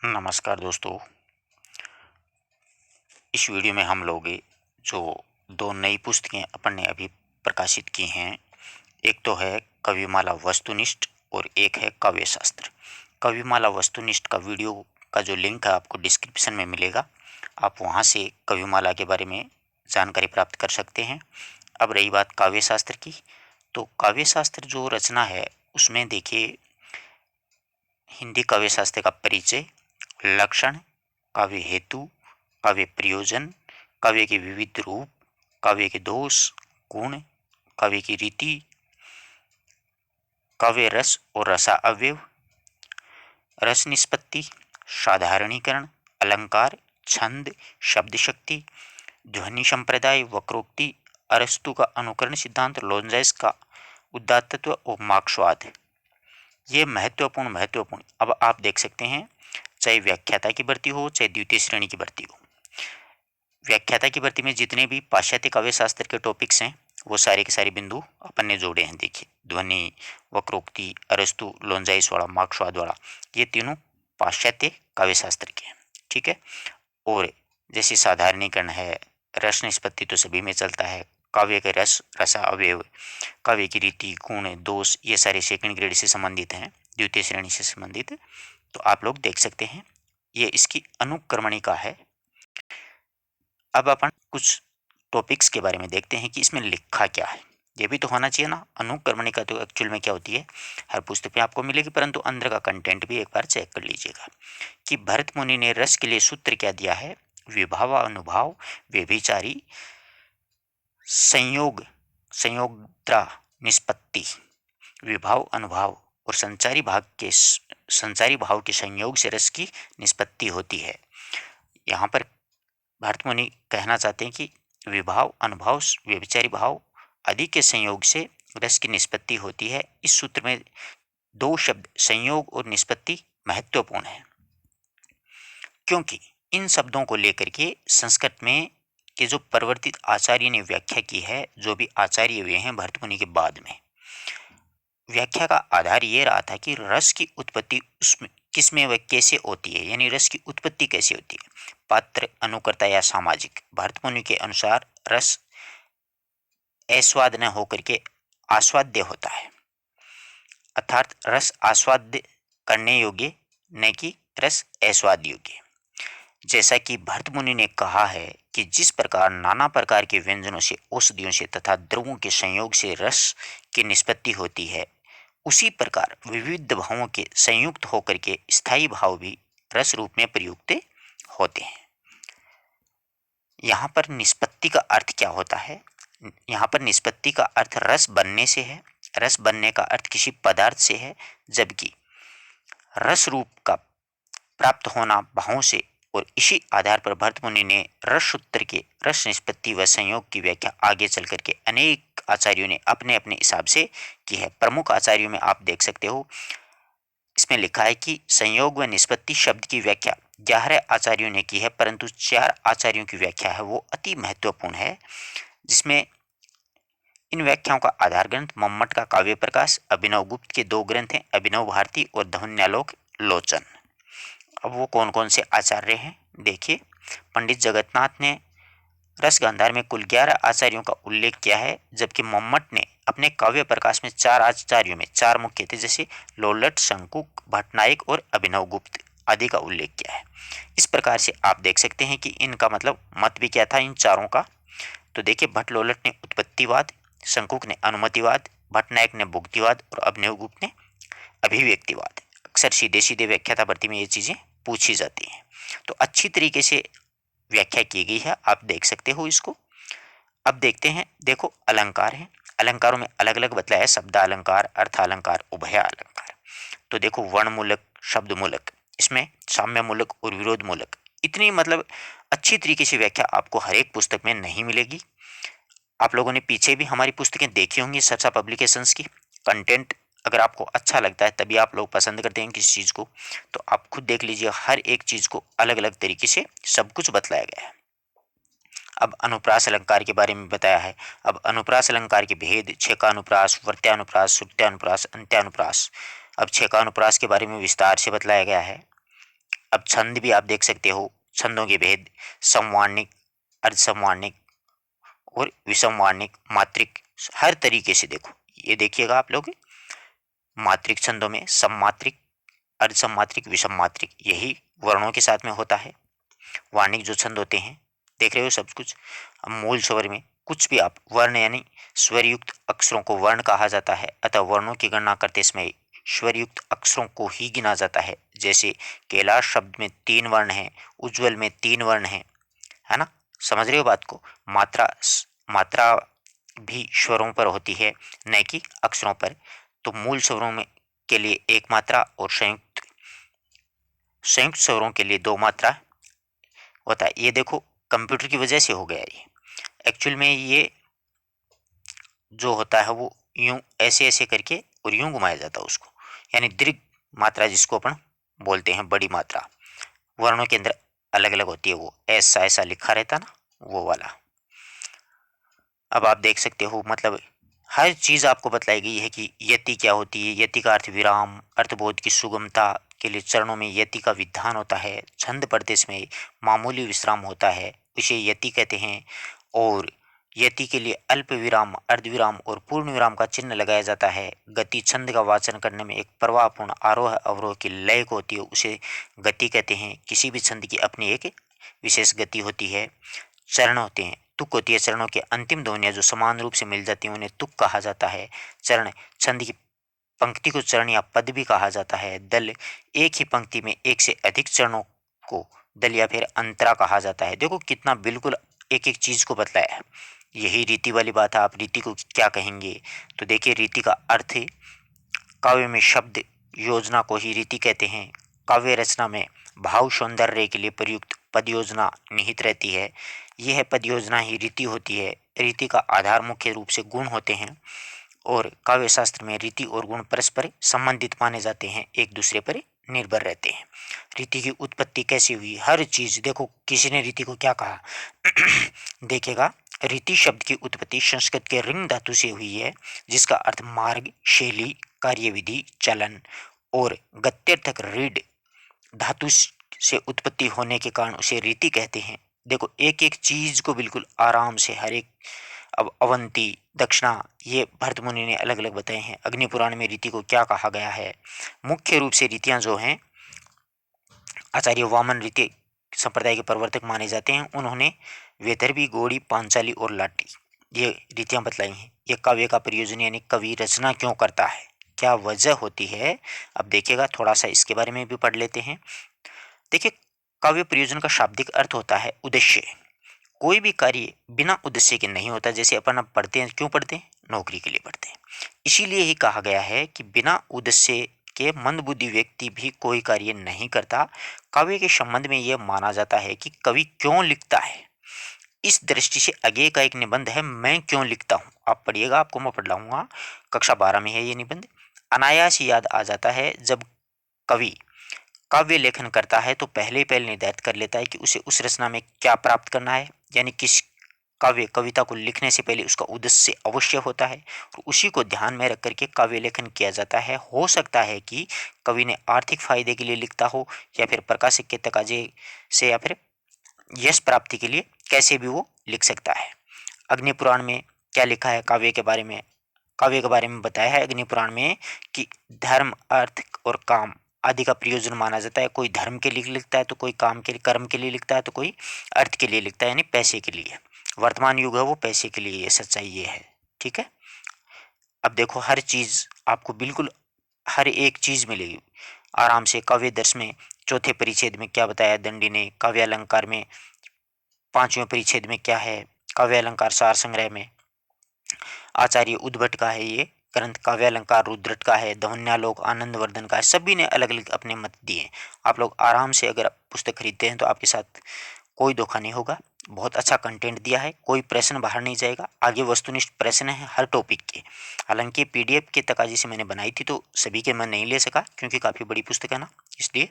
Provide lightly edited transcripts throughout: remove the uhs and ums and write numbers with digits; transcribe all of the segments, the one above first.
नमस्कार दोस्तों। इस वीडियो में हम लोग जो दो नई पुस्तकें अपन ने अभी प्रकाशित की हैं, एक तो है कविमाला वस्तुनिष्ठ और एक है काव्य शास्त्र। कविमाला वस्तुनिष्ठ का वीडियो का जो लिंक है आपको डिस्क्रिप्शन में मिलेगा, आप वहां से कविमाला के बारे में जानकारी प्राप्त कर सकते हैं। अब रही बात काव्य शास्त्र की, तो काव्य शास्त्र जो रचना है उसमें देखिए, हिंदी काव्य शास्त्र का परिचय, लक्षण, काव्य हेतु, काव्य प्रयोजन, काव्य के विविध रूप, काव्य के दोष गुण, काव्य की रीति, काव्य रस और रसा अवयव, रस निष्पत्ति, साधारणीकरण, अलंकार, छंद, शब्द शक्ति, ध्वनि संप्रदाय, वक्रोक्ति, अरस्तु का अनुकरण सिद्धांत, लोनजाइस का उदात्तत्व और मार्क्सवाद। ये महत्वपूर्ण। अब आप देख सकते हैं, चाहे व्याख्याता की भर्ती हो चाहे द्वितीय श्रेणी की भर्ती हो, व्याख्याता की भर्ती में जितने भी पाश्चात्य काव्य शास्त्र के टॉपिक्स हैं वो सारे के सारे बिंदु अपन ने जोड़े हैं। देखिए, ध्वनि, वक्रोक्ति, अरस्तु, लोनजाइस वाला, मार्क्सवाद वाला, ये तीनों पाश्चात्य काव्य शास्त्र के हैं। ठीक है। और जैसे साधारणीकरण है, रस निष्पत्ति तो सभी में चलता है, काव्य के रस, रसा अवयव, काव्य की रीति, गुण, दोष, ये सारे सेकंड ग्रेड से संबंधित हैं, द्वितीय श्रेणी से संबंधित। तो आप लोग देख सकते हैं, ये इसकी अनुक्रमणिका है। अब अपन कुछ टॉपिक्स के बारे में देखते हैं कि इसमें लिखा क्या है। ये भी तो होना चाहिए ना। अनुक्रमणिका तो एक्चुअल में क्या होती है, हर पुस्तक में आपको मिलेगी, परंतु अंदर का कंटेंट भी एक बार चेक कर लीजिएगा कि भरत मुनि ने रस के लिए सूत्र क्या दिया है। विभाव, अनुभाव, व्यभिचारी, संयोग, संयोगत्रा, निष्पत्ति। विभाव, अनुभाव और संचारी भाव के संयोग से रस की निष्पत्ति होती है। यहाँ पर भरत मुनि कहना चाहते हैं कि विभाव, अनुभव, व्यभिचारी भाव आदि के संयोग से रस की निष्पत्ति होती है। इस सूत्र में दो शब्द संयोग और निष्पत्ति महत्वपूर्ण है, क्योंकि इन शब्दों को लेकर के संस्कृत में के जो परिवर्तित आचार्य ने व्याख्या की है, जो भी आचार्य हुए हैं भरत मुनि के बाद में, व्याख्या का आधार ये रहा था कि रस की उत्पत्ति उसमें किसमें व कैसे होती है, यानी रस की उत्पत्ति कैसे होती है, पात्र, अनुकर्ता या सामाजिक। भरत मुनि के अनुसार रस आस्वाद न होकर के आस्वाद्य होता है, अर्थात रस आस्वाद्य करने योग्य, न कि रस आस्वाद योग्य। जैसा कि भरत मुनि ने कहा है कि जिस प्रकार नाना प्रकार के व्यंजनों से, औषधियों से तथा द्रवों के संयोग से रस की निष्पत्ति होती है, उसी प्रकार विविध भावों के संयुक्त होकर के स्थायी भाव भी रस रूप में प्रयुक्त होते हैं। यहाँ पर निष्पत्ति का अर्थ क्या होता है? यहाँ पर निष्पत्ति का अर्थ रस बनने से है। रस बनने का अर्थ किसी पदार्थ से है, जबकि रस रूप का प्राप्त होना भावों से। और इसी आधार पर भरत मुनि ने रस सूत्र के रस निष्पत्ति व संयोग की व्याख्या आगे चल करके अनेक आचार्यों ने अपने अपने हिसाब से की है। प्रमुख आचार्यों में आप देख सकते हो, इसमें लिखा है कि संयोग व निष्पत्ति शब्द की व्याख्या 11 आचार्यों ने की है, परंतु 4 आचार्यों की व्याख्या है वो अति महत्वपूर्ण है, जिसमें इन व्याख्याओं का आधार ग्रंथ मम्मट का काव्य प्रकाश, अभिनव गुप्त के 2 ग्रंथ हैं, अभिनव भारती और धवन्यालोक लोचन। अब वो कौन कौन से आचार्य हैं देखिए। पंडित जगन्नाथ ने रस गांधार में कुल 11 आचार्यों का उल्लेख किया है, जबकि मम्मट ने अपने काव्य प्रकाश में 4 आचार्यों में 4 मुख्य थे, जैसे लोलट, शंकुक, भट्टनायक और अभिनव गुप्त आदि का उल्लेख किया है। इस प्रकार से आप देख सकते हैं कि इनका मतलब मत भी क्या था इन चारों का। तो देखिए, भट्ट लोलट ने उत्पत्तिवाद, शंकुक ने अनुमतिवाद, भट्टनायक ने भुक्तिवाद और अभिनव गुप्त ने अभिव्यक्तिवाद। अक्सर सीधे सीधे व्याख्याता भर्ती में ये चीजें पूछी जाती हैं, तो अच्छी तरीके से व्याख्या की गई है, आप देख सकते हो इसको। अब देखते हैं, देखो अलंकार है, अलंकारों में अलग अलग बतलाया है, शब्द अलंकार, अर्थ अलंकार, उभय अलंकार। तो देखो, वर्ण मूलक, शब्द मूलक, इसमें साम्य मूलक और विरोध मूलक, इतनी मतलब अच्छी तरीके से व्याख्या आपको हर एक पुस्तक में नहीं मिलेगी। आप लोगों ने पीछे भी हमारी पुस्तकें देखी होंगी सरसा पब्लिकेशंस की। कंटेंट अगर आपको अच्छा लगता है, तभी आप लोग पसंद करते हैं किसी चीज़ को, तो आप खुद देख लीजिए, हर एक चीज़ को अलग अलग तरीके से सब कुछ बतलाया गया है। अब अनुप्रास अलंकार के बारे में बताया है। अब अनुप्रास अलंकार के भेद, छेकानुप्रास, वर्त्यानुप्रास, श्रुत्यानुप्रास, अंत्यानुप्रास। अब छेकानुप्रास के बारे में विस्तार से बतलाया गया है। अब छंद भी आप देख सकते हो, छंदों के भेद, समवर्णिक, अर्धसमवर्णिक और विषमवर्णिक, मात्रिक, हर तरीके से देखो। ये देखिएगा आप लोग, मात्रिक छंदों में सममात्रिक, अर्धसममात्रिक, विषममात्रिक, यही वर्णों के साथ में होता है। वार्णिक जो छंद होते हैं, देख रहे हो सब कुछ। अब मूल स्वर में कुछ भी आप वर्ण यानी स्वरयुक्त अक्षरों को वर्ण कहा जाता है, अतः वर्णों की गणना करते समय स्वरयुक्त अक्षरों को ही गिना जाता है। जैसे कैलाश शब्द में 3 वर्ण हैं, उज्ज्वल में 3 वर्ण हैं, है ना, समझ रहे हो बात को। मात्रा मात्रा भी स्वरों पर होती है, न कि अक्षरों पर। तो मूल स्वरों में के लिए 1 मात्रा और संयुक्त संयुक्त स्वरों के लिए 2 मात्रा होता है। ये देखो कंप्यूटर की वजह से हो गया ये। एक्चुअल में ये जो होता है वो यूं ऐसे ऐसे करके और यूं घुमाया जाता है उसको, यानी दीर्घ मात्रा जिसको अपन बोलते हैं, बड़ी मात्रा वर्णों के अंदर अलग अलग होती है, वो ऐसा ऐसा लिखा रहता ना, वो वाला। अब आप देख सकते हो, मतलब हर चीज आपको बतलाई गई है कि यति क्या होती है। यति का अर्थ विराम, अर्थबोध की सुगमता के लिए चरणों में यति का विधान होता है। छंद पढ़ते समय मामूली विश्राम होता है, इसे यति कहते हैं। और यति के लिए अल्प विराम, अर्धविराम और पूर्ण विराम का चिन्ह लगाया जाता है। गति छंद का वाचन करने में एक प्रवाहपूर्ण आरोह अवरोह की लय को होती है, उसे गति कहते हैं। किसी भी छंद की अपनी एक विशेष गति होती है। चरण होते हैं, तुक होती है, चरणों के अंतिम ध्वनियां जो समान रूप से मिल जाती हैं उन्हें तुक कहा जाता है। चरण छंद की पंक्ति को चरण या पद भी कहा जाता है। दल एक ही पंक्ति में एक से अधिक चरणों को दल या फिर अंतरा कहा जाता है। देखो कितना बिल्कुल एक एक चीज को बतलाया है। यही रीति वाली बात है। आप रीति को क्या कहेंगे, तो देखिए रीति का अर्थ है काव्य में शब्द योजना को ही रीति कहते हैं। काव्य रचना में भाव सौंदर्य के लिए प्रयुक्त पद योजना निहित रहती है। यह पद योजना ही रीति होती है। रीति का आधार मुख्य रूप से गुण होते हैं और काव्य शास्त्र में रीति और गुण परस्पर संबंधित माने जाते हैं, एक दूसरे पर निर्भर रहते हैं। रीति की उत्पत्ति कैसे हुई, हर चीज देखो, किसी ने रीति को क्या कहा देखेगा। रीति शब्द की उत्पत्ति संस्कृत के रिंग धातु से हुई है, जिसका अर्थ मार्ग, शैली, कार्यविधि, चलन और गत्यर्थक रीड धातु से उत्पत्ति होने के कारण उसे रीति कहते हैं। देखो एक एक चीज को बिल्कुल आराम से हर एक, अब अवंती, दक्षिणा, ये भरत मुनि ने अलग अलग बताए हैं। अग्नि पुराण में रीति को क्या कहा गया है। मुख्य रूप से रीतियां जो हैं, आचार्य वामन रीति संप्रदाय के प्रवर्तक माने जाते हैं। उन्होंने वेतरबी, गोड़ी, पांचाली और लाटी ये रीतियां बतलाई हैं। ये काव्य का प्रयोजन यानी कवि रचना क्यों करता है, क्या वजह होती है। अब देखिएगा थोड़ा सा इसके बारे में भी पढ़ लेते हैं। देखिए काव्य प्रयोजन का शाब्दिक अर्थ होता है उद्देश्य। कोई भी कार्य बिना उद्देश्य के नहीं होता। जैसे अपन अब पढ़ते हैं, क्यों पढ़ते हैं, नौकरी के लिए पढ़ते हैं। इसीलिए ही कहा गया है कि बिना उद्देश्य के मंदबुद्धि व्यक्ति भी कोई कार्य नहीं करता। काव्य के संबंध में यह माना जाता है कि कवि क्यों लिखता है। इस दृष्टि से आगे का एक निबंध है, मैं क्यों लिखता हूं। आप पढ़िएगा, आपको मैं पढ़ाऊंगा, कक्षा 12 में है ये निबंध। अनायास याद आ जाता है जब कवि काव्य लेखन करता है तो पहले ही पहले निर्धारित कर लेता है कि उसे उस रचना में क्या प्राप्त करना है। यानी किस काव्य कविता को लिखने से पहले उसका उद्देश्य अवश्य होता है, और उसी को ध्यान में रख करके काव्य लेखन किया जाता है। हो सकता है कि कवि ने आर्थिक फायदे के लिए लिखता हो, या फिर प्रकाशक के तकाजे से, या फिर यश प्राप्ति के लिए, कैसे भी वो लिख सकता है। अग्नि पुराण में क्या लिखा है काव्य के बारे में, काव्य के बारे में बताया है अग्नि पुराण में कि धर्म, अर्थ और काम आदि का प्रयोजन माना जाता है। कोई धर्म के लिए लिखता है, तो कोई काम के लिए, कर्म के लिए लिखता है, तो कोई अर्थ के लिए लिखता है, यानी पैसे के लिए। वर्तमान युग है वो पैसे के लिए, ये सच्चाई ये है। ठीक है। अब देखो हर चीज आपको बिल्कुल हर एक चीज मिलेगी आराम से। काव्य दर्श में चौथे परिच्छेद में क्या बताया दंडी ने, काव्य अलंकार में पांचवें परिच्छेद में क्या है, काव्य अलंकार सार संग्रह में आचार्य उद्भट का है ये ग्रंथ, काव्य अलंकार रुद्रट का है, ध्वन्यालोक आनंदवर्धन का है। सभी ने अलग अलग अपने मत दिए। आप लोग आराम से अगर पुस्तक खरीदते हैं तो आपके साथ कोई धोखा नहीं होगा। बहुत अच्छा कंटेंट दिया है, कोई प्रश्न बाहर नहीं जाएगा। आगे वस्तुनिष्ठ प्रश्न है हर टॉपिक के। हालांकि पीडीएफ के तकाजी से मैंने बनाई थी तो सभी के मैं नहीं ले सका, क्योंकि काफ़ी बड़ी पुस्तक है ना, इसलिए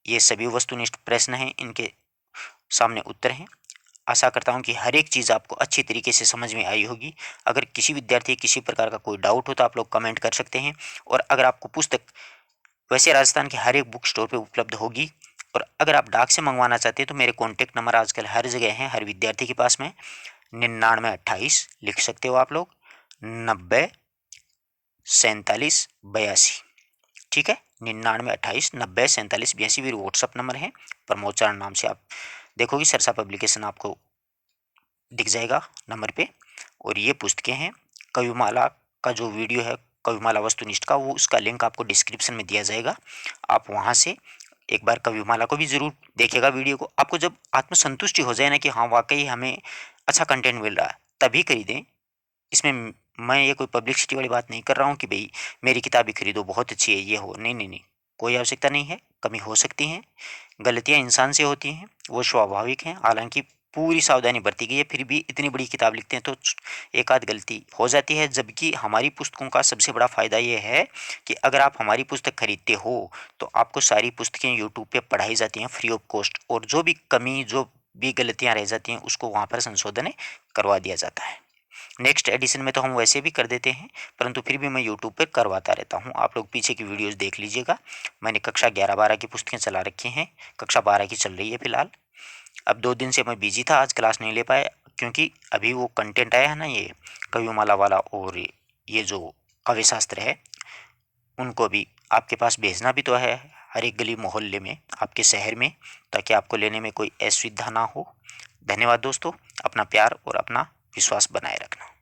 ये सभी वस्तुनिष्ठ प्रश्न हैं, इनके सामने उत्तर हैं। आशा करता हूँ कि हर एक चीज़ आपको अच्छी तरीके से समझ में आई होगी। अगर किसी विद्यार्थी किसी प्रकार का कोई डाउट हो तो आप लोग कमेंट कर सकते हैं। और अगर आपको पुस्तक वैसे राजस्थान के हर एक बुक स्टोर पे उपलब्ध होगी, और अगर आप डाक से मंगवाना चाहते हैं तो मेरे कॉन्टैक्ट नंबर आजकल हर जगह हैं, हर विद्यार्थी के पास में। 9928 लिख सकते हो आप लोग, 90 47 82। ठीक है, 9928 90 47 82 मेरी व्हाट्सअप नंबर है। प्रमोद चारण नाम से आप देखोगे, सरसा पब्लिकेशन आपको दिख जाएगा नंबर पे। और ये पुस्तकें हैं। कविमाला का जो वीडियो है, कविमाला वस्तुनिष्ठ का, वो उसका लिंक आपको डिस्क्रिप्शन में दिया जाएगा। आप वहाँ से एक बार कविमाला को भी ज़रूर देखिएगा वीडियो को। आपको जब आत्मसंतुष्टि हो जाए ना कि हाँ वाकई हमें अच्छा कंटेंट मिल रहा है, तभी खरीदें। इसमें मैं ये कोई पब्लिसिटी वाली बात नहीं कर रहा हूँ कि भाई मेरी किताब ही खरीदो, बहुत अच्छी है, ये हो, नहीं नहीं नहीं, कोई आवश्यकता नहीं है। कमी हो सकती हैं, गलतियाँ इंसान से होती हैं, वो स्वाभाविक हैं। हालांकि पूरी सावधानी बरती गई है, फिर भी इतनी बड़ी किताब लिखते हैं तो एक आध गलती हो जाती है। जबकि हमारी पुस्तकों का सबसे बड़ा फ़ायदा ये है कि अगर आप हमारी पुस्तक खरीदते हो तो आपको सारी पुस्तकें यूट्यूब पे पढ़ाई जाती हैं फ्री ऑफ कॉस्ट, और जो भी कमी, जो भी गलतियाँ रह जाती हैं उसको वहाँ पर संशोधन करवा दिया जाता है। नेक्स्ट एडिशन में तो हम वैसे भी कर देते हैं, परंतु फिर भी मैं यूट्यूब पर करवाता रहता हूँ। आप लोग पीछे की वीडियोस देख लीजिएगा। मैंने कक्षा 11-12 की पुस्तकें चला रखी हैं, कक्षा 12 की चल रही है फिलहाल। अब 2 दिन से मैं बिजी था, आज क्लास नहीं ले पाया, क्योंकि अभी वो कंटेंट आया है ना, ये कविमाला वाला और ये जो काव्य शास्त्र है, उनको भी आपके पास भेजना भी तो है, हर एक गली मोहल्ले में, आपके शहर में, ताकि आपको लेने में कोई असुविधा ना हो। धन्यवाद दोस्तों, अपना प्यार और अपना विश्वास बनाए रखना।